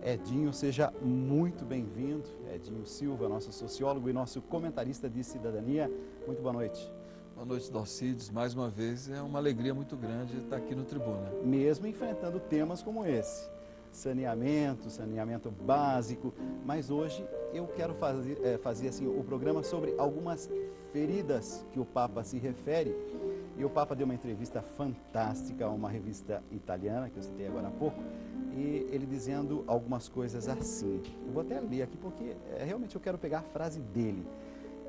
Edinho, seja muito bem-vindo. Edinho Silva, nosso sociólogo e nosso comentarista de cidadania. Muito boa noite. Boa noite, Dalcides. Mais uma vez, é uma alegria muito grande estar aqui no Tribuna. Mesmo enfrentando temas como esse, saneamento básico, mas hoje eu quero fazer assim, o programa sobre algumas feridas que o Papa se refere. E o Papa deu uma entrevista fantástica a uma revista italiana, que eu citei agora há pouco, e ele dizendo algumas coisas assim. Eu vou até ler aqui porque realmente eu quero pegar a frase dele.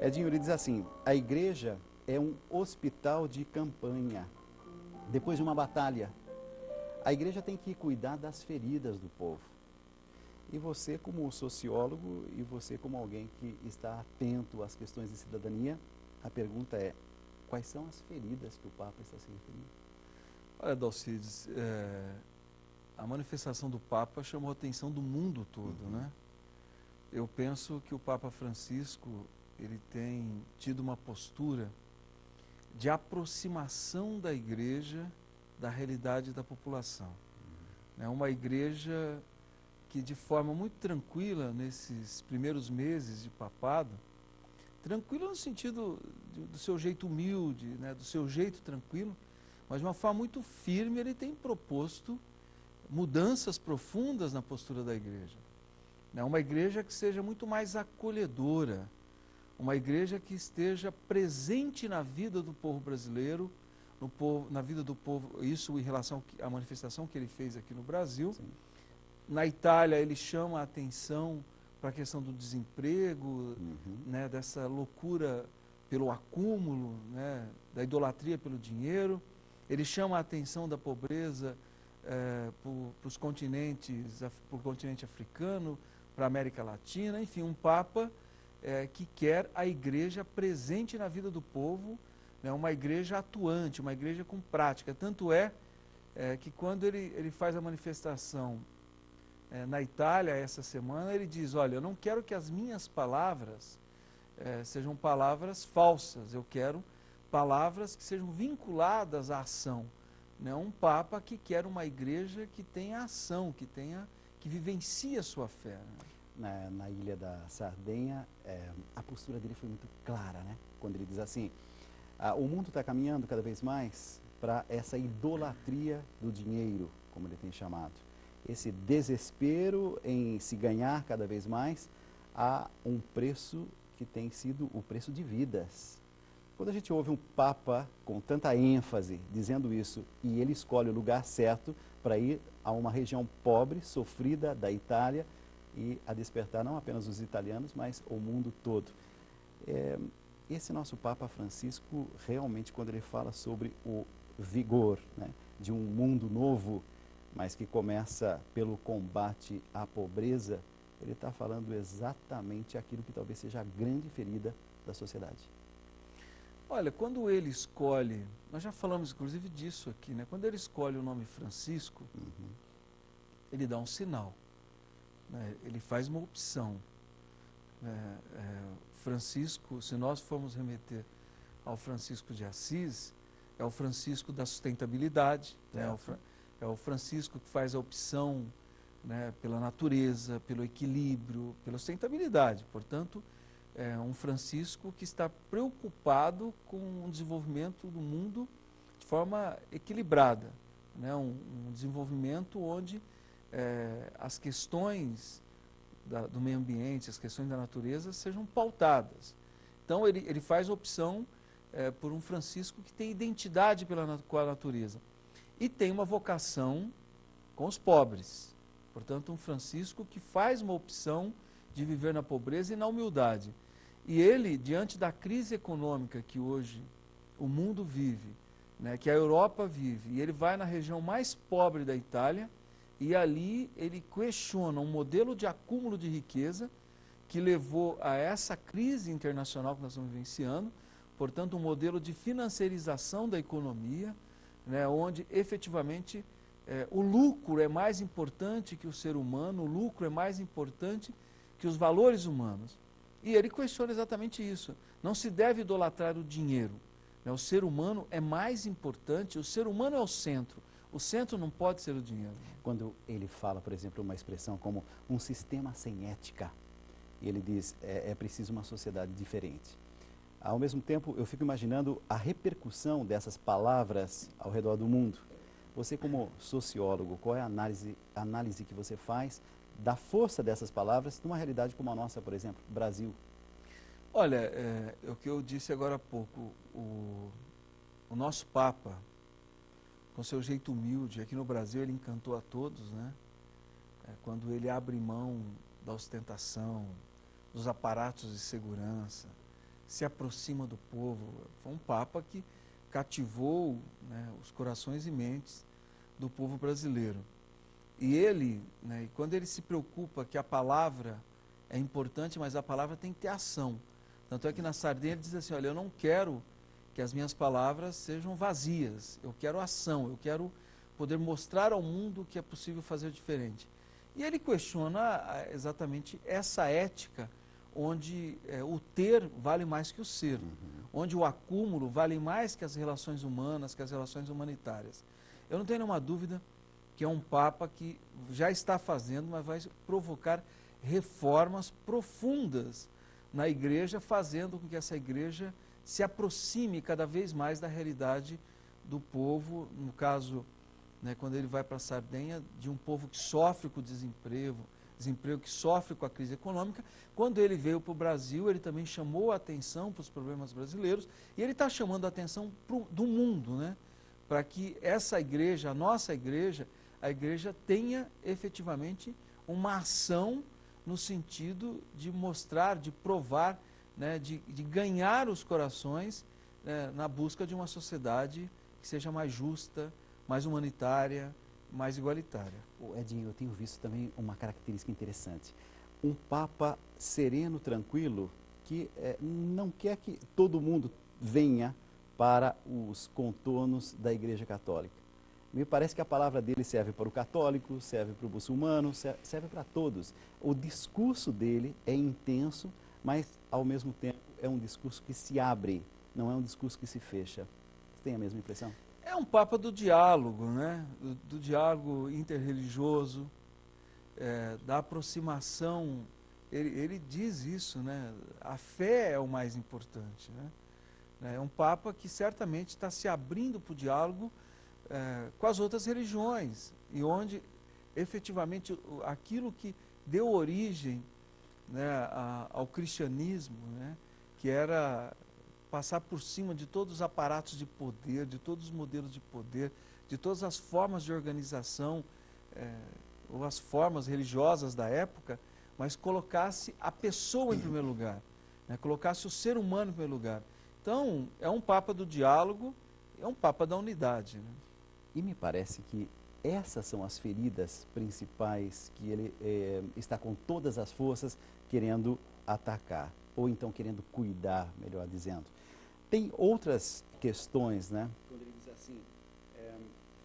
Edinho, ele diz assim: a igreja é um hospital de campanha. Depois de uma batalha, a igreja tem que cuidar das feridas do povo. E você, como sociólogo, e você como alguém que está atento às questões de cidadania, a pergunta é: quais são as feridas que o Papa está se referindo? Olha, Dalcides, a manifestação do Papa chamou a atenção do mundo todo, né? Eu penso que o Papa Francisco, ele tem tido uma postura de aproximação da igreja da realidade da população. É uma igreja que, de forma muito tranquila, nesses primeiros meses de papado, tranquila no sentido do seu jeito humilde, né, do seu jeito tranquilo, mas de uma forma muito firme ele tem proposto mudanças profundas na postura da igreja. Uma igreja que seja muito mais acolhedora, uma igreja que esteja presente na vida do povo brasileiro, na vida do povo, isso em relação à manifestação que ele fez aqui no Brasil. Sim. Na Itália ele chama a atenção para a questão do desemprego, né, dessa loucura pelo acúmulo, né, da idolatria pelo dinheiro. Ele chama a atenção da pobreza para os continentes, para o continente africano, para a América Latina, enfim, um Papa que quer a igreja presente na vida do povo, né, uma igreja atuante, uma igreja com prática. Tanto que quando ele faz a manifestação na Itália essa semana, ele diz: olha, eu não quero que as minhas palavras sejam palavras falsas, eu quero palavras que sejam vinculadas à ação. Né? Um Papa que quer uma igreja que tenha ação, que vivencie a sua fé. Né? Na ilha da Sardenha, a postura dele foi muito clara, né? Quando ele diz assim: o mundo está caminhando cada vez mais para essa idolatria do dinheiro, como ele tem chamado. Esse desespero em se ganhar cada vez mais a um preço que tem sido o preço de vidas. Quando a gente ouve um Papa com tanta ênfase dizendo isso, e ele escolhe o lugar certo para ir a uma região pobre, sofrida da Itália, e a despertar não apenas os italianos, mas o mundo todo. Esse nosso Papa Francisco, realmente, quando ele fala sobre o vigor, né, de um mundo novo, mas que começa pelo combate à pobreza, ele está falando exatamente aquilo que talvez seja a grande ferida da sociedade. Olha, quando ele escolhe, nós já falamos inclusive disso aqui, né? Quando ele escolhe o nome Francisco, ele dá um sinal, né? Ele faz uma opção. Francisco, se nós formos remeter ao Francisco de Assis, é o Francisco da sustentabilidade, né? É o Francisco que faz a opção, né, pela natureza, pelo equilíbrio, pela sustentabilidade. Portanto, é um Francisco que está preocupado com o desenvolvimento do mundo de forma equilibrada, né? Um desenvolvimento onde as questões do meio ambiente, as questões da natureza sejam pautadas. Então ele faz a opção por um Francisco que tem identidade com a natureza e tem uma vocação com os pobres. Portanto, um Francisco que faz uma opção de viver na pobreza e na humildade. E ele, diante da crise econômica que hoje o mundo vive, né, que a Europa vive, e ele vai na região mais pobre da Itália, e ali ele questiona um modelo de acúmulo de riqueza que levou a essa crise internacional que nós estamos vivenciando, portanto, um modelo de financiarização da economia, né, onde efetivamente o lucro é mais importante que o ser humano, o lucro é mais importante que os valores humanos. E ele questiona exatamente isso. Não se deve idolatrar o dinheiro. O ser humano é mais importante, o ser humano é o centro. O centro não pode ser o dinheiro. Quando ele fala, por exemplo, uma expressão como um sistema sem ética, ele diz, é preciso uma sociedade diferente. Ao mesmo tempo, eu fico imaginando a repercussão dessas palavras ao redor do mundo. Você, como sociólogo, qual é a análise que você faz da força dessas palavras numa realidade como a nossa, por exemplo, Brasil? Olha, é o que eu disse agora há pouco, o nosso Papa, com seu jeito humilde, aqui no Brasil ele encantou a todos, né? Quando ele abre mão da ostentação, dos aparatos de segurança, se aproxima do povo. Foi um Papa que cativou, né, os corações e mentes do povo brasileiro. E ele, né, quando ele se preocupa que a palavra é importante, mas a palavra tem que ter ação. Tanto é que na Sardenha ele diz assim, olha, eu não quero que as minhas palavras sejam vazias, eu quero ação, eu quero poder mostrar ao mundo que é possível fazer diferente. E ele questiona exatamente essa ética, onde o ter vale mais que o ser, onde o acúmulo vale mais que as relações humanas, que as relações humanitárias. Eu não tenho nenhuma dúvida que é um Papa que já está fazendo, mas vai provocar reformas profundas na igreja, fazendo com que essa igreja se aproxime cada vez mais da realidade do povo, no caso, né, quando ele vai para a Sardenha, de um povo que sofre com o desemprego, que sofre com a crise econômica. Quando ele veio para o Brasil, ele também chamou a atenção para os problemas brasileiros, e ele está chamando a atenção do mundo, né, para que essa igreja, a nossa igreja, a igreja tenha efetivamente uma ação no sentido de mostrar, de provar, né, de ganhar os corações, né, na busca de uma sociedade que seja mais justa, mais humanitária, mais igualitária. Edinho, eu tenho visto também uma característica interessante. Um Papa sereno, tranquilo, que não quer que todo mundo venha para os contornos da Igreja Católica. Me parece que a palavra dele serve para o católico, serve para o muçulmano, serve para todos. O discurso dele é intenso, mas, ao mesmo tempo, é um discurso que se abre, não é um discurso que se fecha. Você tem a mesma impressão? É um Papa do diálogo, né? Do diálogo interreligioso, da aproximação. Ele diz isso, né? A fé é o mais importante, né? É um Papa que certamente está se abrindo para o diálogo com as outras religiões, e onde, efetivamente, aquilo que deu origem, né, ao cristianismo, né, que era passar por cima de todos os aparatos de poder, de todos os modelos de poder, de todas as formas de organização, ou as formas religiosas da época, mas colocasse a pessoa em primeiro lugar, né, colocasse o ser humano em primeiro lugar. Então, é um Papa do diálogo, é um Papa da unidade, né? E me parece que essas são as feridas principais que ele está com todas as forças querendo atacar, ou então querendo cuidar, melhor dizendo. Tem outras questões, né? Quando ele diz assim,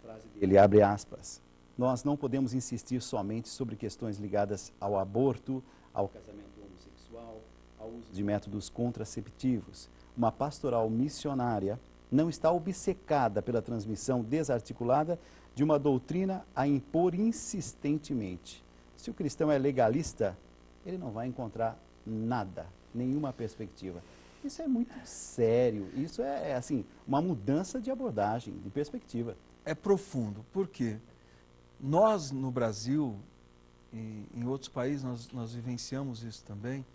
frase dele, abre aspas, nós não podemos insistir somente sobre questões ligadas ao aborto, ao casamento homossexual, ao uso de métodos contraceptivos. Uma pastoral missionária não está obcecada pela transmissão desarticulada de uma doutrina a impor insistentemente. Se o cristão é legalista, ele não vai encontrar nada, nenhuma perspectiva. Isso é muito sério, isso é assim, uma mudança de abordagem, de perspectiva. É profundo, por quê? Nós, no Brasil, e em outros países nós vivenciamos isso também,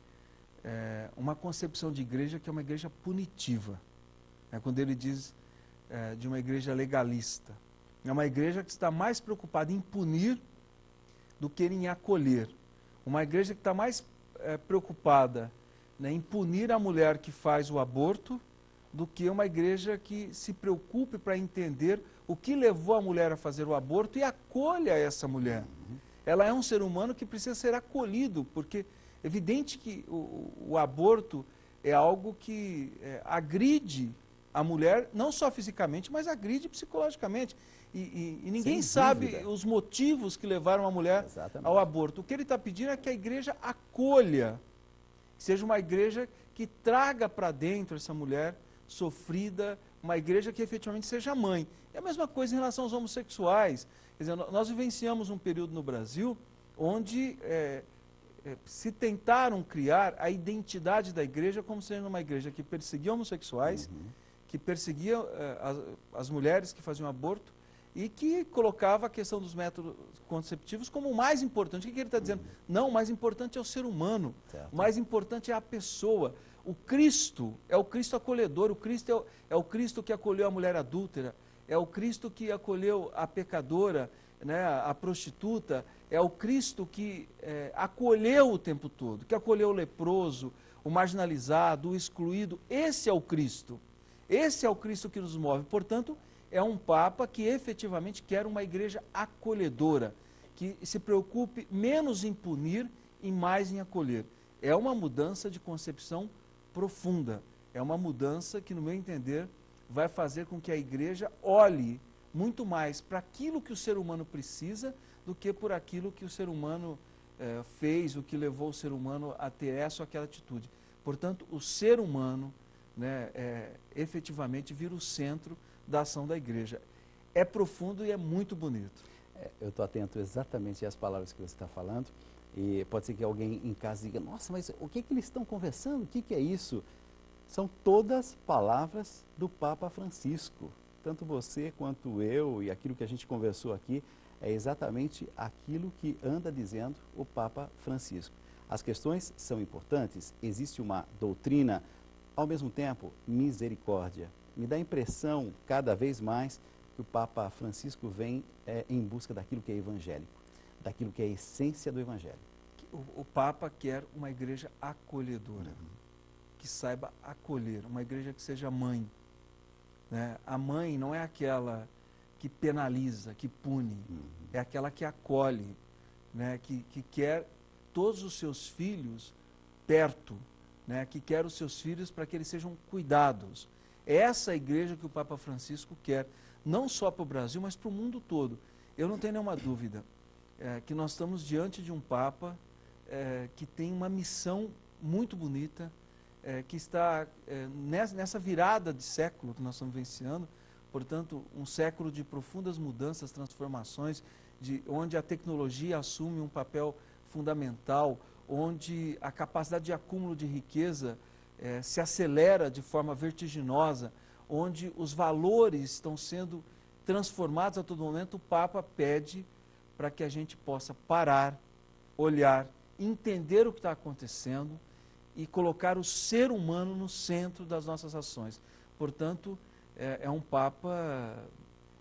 uma concepção de igreja que é uma igreja punitiva. Quando ele diz de uma igreja legalista. É uma igreja que está mais preocupada em punir do que em acolher. Uma igreja que está mais preocupada, né, em punir a mulher que faz o aborto do que uma igreja que se preocupe para entender o que levou a mulher a fazer o aborto e acolha essa mulher. Ela é um ser humano que precisa ser acolhido, porque é evidente que o aborto é algo que agride a mulher, não só fisicamente, mas agride psicologicamente. E ninguém sabe os motivos que levaram a mulher ao aborto. O que ele está pedindo é que a igreja acolha, seja uma igreja que traga para dentro essa mulher sofrida, uma igreja que efetivamente seja mãe. É a mesma coisa em relação aos homossexuais. Quer dizer, nós vivenciamos um período no Brasil onde se tentaram criar a identidade da igreja como sendo uma igreja que perseguia homossexuais, que perseguia as mulheres que faziam aborto e que colocava a questão dos métodos conceptivos como o mais importante. O que ele está dizendo? Não, o mais importante é o ser humano, Certo. o mais importante é a pessoa. O Cristo é o Cristo acolhedor, o Cristo é o Cristo que acolheu a mulher adúltera, é o Cristo que acolheu a pecadora, né, a prostituta, é o Cristo que acolheu o tempo todo, que acolheu o leproso, o marginalizado, o excluído. Esse é o Cristo. Esse é o Cristo que nos move. Portanto, é um Papa que efetivamente quer uma igreja acolhedora, que se preocupe menos em punir e mais em acolher. É uma mudança de concepção profunda. É uma mudança que, no meu entender, vai fazer com que a igreja olhe muito mais para aquilo que o ser humano precisa do que por aquilo que o ser humano fez, o que levou o ser humano a ter essa ou aquela atitude. Portanto, o ser humano, né, efetivamente vira o centro da ação da igreja. É profundo e é muito bonito. Eu estou atento exatamente às palavras que você está falando e pode ser que alguém em casa diga, nossa, mas o que eles estão conversando? O que é isso? São todas palavras do Papa Francisco. Tanto você quanto eu e aquilo que a gente conversou aqui é exatamente aquilo que anda dizendo o Papa Francisco. As questões são importantes, existe uma doutrina, ao mesmo tempo, misericórdia. Me dá a impressão, cada vez mais, que o Papa Francisco vem em busca daquilo que é evangélico, daquilo que é a essência do evangelho. O Papa quer uma igreja acolhedora, que saiba acolher, uma igreja que seja mãe. Né? A mãe não é aquela que penaliza, que pune, é aquela que acolhe, né? que quer todos os seus filhos perto, né? Que quer os seus filhos para que eles sejam cuidados. É essa igreja que o Papa Francisco quer, não só para o Brasil, mas para o mundo todo. Eu não tenho nenhuma dúvida que nós estamos diante de um Papa que tem uma missão muito bonita, que está nessa virada de século que nós estamos vivenciando, portanto, um século de profundas mudanças, transformações, onde a tecnologia assume um papel fundamental, onde a capacidade de acúmulo de riqueza se acelera de forma vertiginosa, onde os valores estão sendo transformados a todo momento. O Papa pede para que a gente possa parar, olhar, entender o que está acontecendo e colocar o ser humano no centro das nossas ações. Portanto, é um Papa,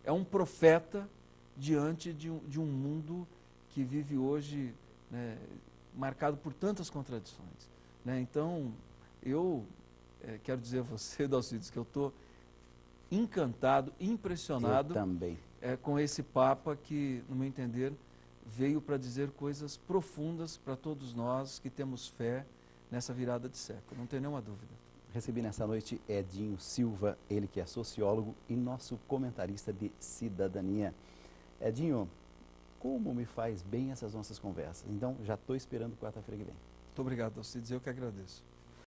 é um profeta diante de um mundo que vive hoje, né, marcado por tantas contradições. Né? Então, eu quero dizer a você, Dalcides, que eu estou encantado, impressionado com esse Papa que, no meu entender, veio para dizer coisas profundas para todos nós que temos fé nessa virada de século, não tenho nenhuma dúvida. Recebi nessa noite Edinho Silva, ele que é sociólogo e nosso comentarista de cidadania. Edinho, como me faz bem essas nossas conversas? Então, já estou esperando quarta-feira que vem. Muito obrigado, Dalcides, eu que agradeço.